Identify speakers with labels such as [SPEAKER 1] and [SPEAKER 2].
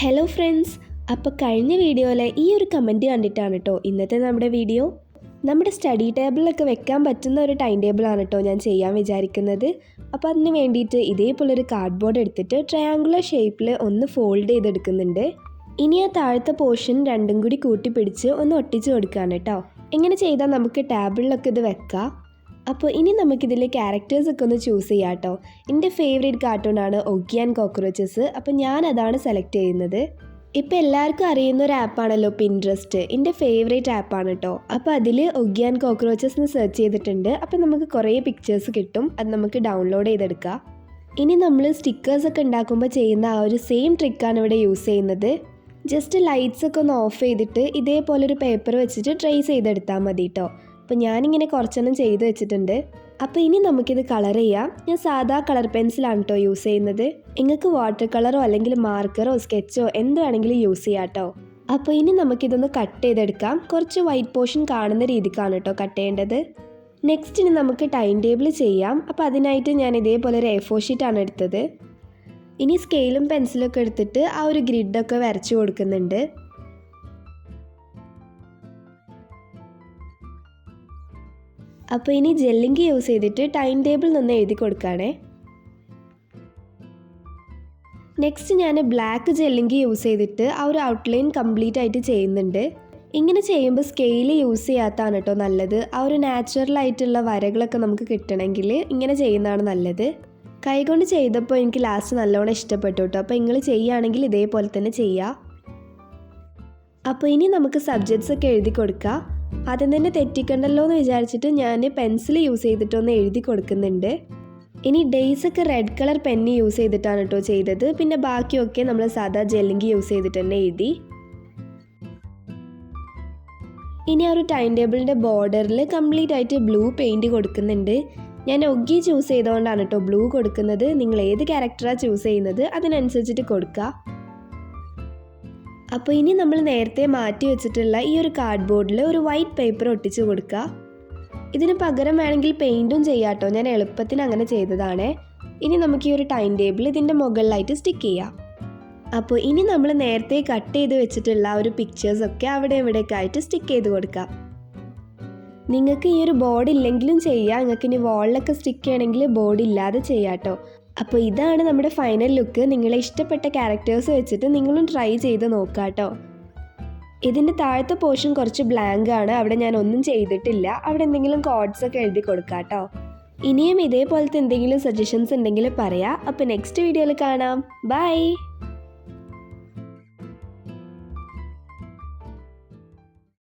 [SPEAKER 1] Hello friends, അപ്പോൾ കഴിഞ്ഞ വീഡിയോയിലെ ഈ ഒരു കമൻറ്റ് കണ്ടിട്ടാണ് കേട്ടോ ഇന്നത്തെ നമ്മുടെ വീഡിയോ. നമ്മുടെ സ്റ്റഡി ടേബിളിലൊക്കെ വെക്കാൻ പറ്റുന്ന ഒരു ടൈം ടേബിളാണ് കേട്ടോ ഞാൻ ചെയ്യാൻ വിചാരിക്കുന്നത്. അപ്പോൾ അതിന് വേണ്ടിയിട്ട് ഇതേപോലൊരു കാർഡ്ബോർഡ് എടുത്തിട്ട് ട്രയാങ്കുലർ ഷേപ്പിൽ ഒന്ന് ഫോൾഡ് ചെയ്തെടുക്കുന്നുണ്ട്. ഇനി ആ താഴത്തെ പോർഷൻ രണ്ടും കൂടി കൂട്ടിപ്പിടിച്ച് ഒന്ന് ഒട്ടിച്ച് കൊടുക്കുകയാണ് കേട്ടോ. ഇങ്ങനെ ചെയ്താൽ നമുക്ക് ടേബിളിലൊക്കെ ഇത് വെക്കാം. അപ്പോൾ ഇനി നമുക്കിതിലെ ക്യാരക്ടേഴ്സൊക്കെ ഒന്ന് ചൂസ് ചെയ്യാം കേട്ടോ. എൻ്റെ ഫേവറേറ്റ് കാർട്ടൂണാണ് ഓഗി ആൻഡ് കോക്രോച്ചസ്. അപ്പോൾ ഞാൻ അതാണ് സെലക്ട് ചെയ്യുന്നത്. ഇപ്പോൾ എല്ലാവർക്കും അറിയുന്ന ഒരു ആപ്പാണല്ലോ പിൻട്രസ്റ്റ്. എൻ്റെ ഫേവറേറ്റ് ആപ്പാണ് കേട്ടോ. അപ്പോൾ അതിൽ ഓഗി ആൻഡ് കോക്രോച്ചസ് എന്ന് സെർച്ച് ചെയ്തിട്ടുണ്ട്. അപ്പോൾ നമുക്ക് കുറേ പിക്ചേഴ്സ് കിട്ടും. അത് നമുക്ക് ഡൗൺലോഡ് ചെയ്തെടുക്കാം. ഇനി നമ്മൾ സ്റ്റിക്കേഴ്സൊക്കെ ഉണ്ടാക്കുമ്പോൾ ചെയ്യുന്ന ആ ഒരു സെയിം ട്രിക്കാണ് ഇവിടെ യൂസ് ചെയ്യുന്നത്. ജസ്റ്റ് ലൈറ്റ്സൊക്കെ ഒന്ന് ഓഫ് ചെയ്തിട്ട് ഇതേപോലൊരു പേപ്പർ വെച്ചിട്ട് ട്രേസ് ചെയ്തെടുത്താൽ മതി കേട്ടോ. അപ്പോൾ ഞാനിങ്ങനെ കുറച്ചെണ്ണം ചെയ്ത് വെച്ചിട്ടുണ്ട്. അപ്പോൾ ഇനി നമുക്കിത് കളർ ചെയ്യാം. ഞാൻ സാധാ കളർ പെൻസിലാണ് കേട്ടോ യൂസ് ചെയ്യുന്നത്. നിങ്ങൾക്ക് വാട്ടർ കളറോ അല്ലെങ്കിൽ മാർക്കറോ സ്കെച്ചോ എന്ത് വേണമെങ്കിലും യൂസ് ചെയ്യാം കേട്ടോ. അപ്പോൾ ഇനി നമുക്കിതൊന്ന് കട്ട് ചെയ്തെടുക്കാം. കുറച്ച് വൈറ്റ് പോർഷൻ കാണുന്ന രീതിക്കാണ് കേട്ടോ കട്ട് ചെയ്യേണ്ടത്. നെക്സ്റ്റ് ഇനി നമുക്ക് ടൈം ടേബിൾ ചെയ്യാം. അപ്പോൾ അതിനായിട്ട് ഞാൻ ഇതേപോലെ ഒരു A4 ഷീറ്റാണ് എടുത്തത്. ഇനി സ്കെയിലും പെൻസിലൊക്കെ എടുത്തിട്ട് ആ ഒരു ഗ്രിഡൊക്കെ വരച്ചു കൊടുക്കുന്നുണ്ട്. അപ്പോൾ ഇനി ജെല്ലിങ്കി യൂസ് ചെയ്തിട്ട് ടൈം ടേബിൾ നിന്ന് എഴുതി കൊടുക്കുകയാണേ. നെക്സ്റ്റ് ഞാൻ ബ്ലാക്ക് ജെല്ലിങ്കി യൂസ് ചെയ്തിട്ട് ആ ഒരു ഔട്ട്ലൈൻ കംപ്ലീറ്റ് ആയിട്ട് ചെയ്യുന്നുണ്ട്. ഇങ്ങനെ ചെയ്യുമ്പോൾ സ്കെയിൽ യൂസ് ചെയ്യാത്തതാണ് കേട്ടോ നല്ലത്. ആ ഒരു നാച്ചുറൽ ആയിട്ടുള്ള വരകളൊക്കെ നമുക്ക് കിട്ടണമെങ്കിൽ ഇങ്ങനെ ചെയ്യുന്നതാണ് നല്ലത്. കൈകൊണ്ട് ചെയ്തപ്പോൾ എനിക്ക് ലാസ്റ്റ് നല്ലോണം ഇഷ്ടപ്പെട്ടു കേട്ടോ. അപ്പോൾ നിങ്ങൾ ചെയ്യുകയാണെങ്കിൽ ഇതേപോലെ തന്നെ ചെയ്യുക. അപ്പോൾ ഇനി നമുക്ക് സബ്ജക്ട്സ് ഒക്കെ എഴുതി കൊടുക്കുക. ആദ്യം തന്നെ തെറ്റിക്കണ്ടല്ലോ എന്ന് വിചാരിച്ചിട്ട് ഞാൻ പെൻസിൽ യൂസ് ചെയ്തിട്ടൊന്ന് എഴുതി കൊടുക്കുന്നുണ്ട്. ഇനി ഡേയ്സ് ഒക്കെ റെഡ് കളർ പെന്ന് യൂസ് ചെയ്തിട്ടാണ് കേട്ടോ ചെയ്തത്. പിന്നെ ബാക്കിയൊക്കെ നമ്മൾ സാധാ ജെല്ലിങ്കി യൂസ് ചെയ്തിട്ട് തന്നെ എഴുതി. ഇനി ആ ഒരു ടൈം ടേബിളിൻ്റെ ബോർഡറിൽ കംപ്ലീറ്റ് ആയിട്ട് ബ്ലൂ പെയിൻറ്റ് കൊടുക്കുന്നുണ്ട്. ഞാൻ ഒഗ്ഗി ചൂസ് ചെയ്തുകൊണ്ടാണ് കേട്ടോ ബ്ലൂ കൊടുക്കുന്നത്. നിങ്ങൾ ഏത് ക്യാരക്ടറാണ് ചൂസ് ചെയ്യുന്നത് അതിനനുസരിച്ചിട്ട് കൊടുക്കുക. അപ്പോൾ ഇനി നമ്മൾ നേരത്തെ മാറ്റി വെച്ചിട്ടുള്ള ഈ ഒരു കാർഡ്ബോർഡിൽ ഒരു വൈറ്റ് പേപ്പർ ഒട്ടിച്ച് കൊടുക്കുക. ഇതിന് പകരം വേണമെങ്കിൽ പെയിൻറ്റും ചെയ്യാം കേട്ടോ. ഞാൻ എളുപ്പത്തിന് അങ്ങനെ ചെയ്തതാണ്. ഇനി നമുക്ക് ഈ ഒരു ടൈം ടേബിൾ ഇതിൻ്റെ മുകളിലായിട്ട് സ്റ്റിക്ക് ചെയ്യാം. അപ്പോൾ ഇനി നമ്മൾ നേരത്തെ കട്ട് ചെയ്ത് വെച്ചിട്ടുള്ള ആ ഒരു പിക്ചേഴ്സൊക്കെ അവിടെ ഇവിടെയൊക്കെ ആയിട്ട് സ്റ്റിക്ക് ചെയ്ത് കൊടുക്കാം. നിങ്ങൾക്ക് ഈ ഒരു ബോർഡ് ഇല്ലെങ്കിലും ചെയ്യാം. നിങ്ങൾക്ക് ഇനി വാളിലൊക്കെ സ്റ്റിക്ക് ചെയ്യണമെങ്കിൽ ബോർഡ് ഇല്ലാതെ ചെയ്യാം കേട്ടോ. അപ്പോൾ ഇതാണ് നമ്മുടെ ഫൈനൽ ലുക്ക്. നിങ്ങളെ ഇഷ്ടപ്പെട്ട ക്യാരക്ടേഴ്സ് വെച്ചിട്ട് നിങ്ങളും ട്രൈ ചെയ്ത് നോക്കാം കേട്ടോ. ഇതിൻ്റെ താഴത്തെ പോർഷൻ കുറച്ച് ബ്ലാങ്ക് ആണ്. അവിടെ ഞാൻ ഒന്നും ചെയ്തിട്ടില്ല. അവിടെ എന്തെങ്കിലും കോഡ്സ് ഒക്കെ എഴുതി കൊടുക്കാം കേട്ടോ. ഇനിയും ഇതേപോലത്തെ എന്തെങ്കിലും സജഷൻസ് ഉണ്ടെങ്കിൽ പറയാം. അപ്പോൾ നെക്സ്റ്റ് വീഡിയോയിൽ കാണാം. ബൈ.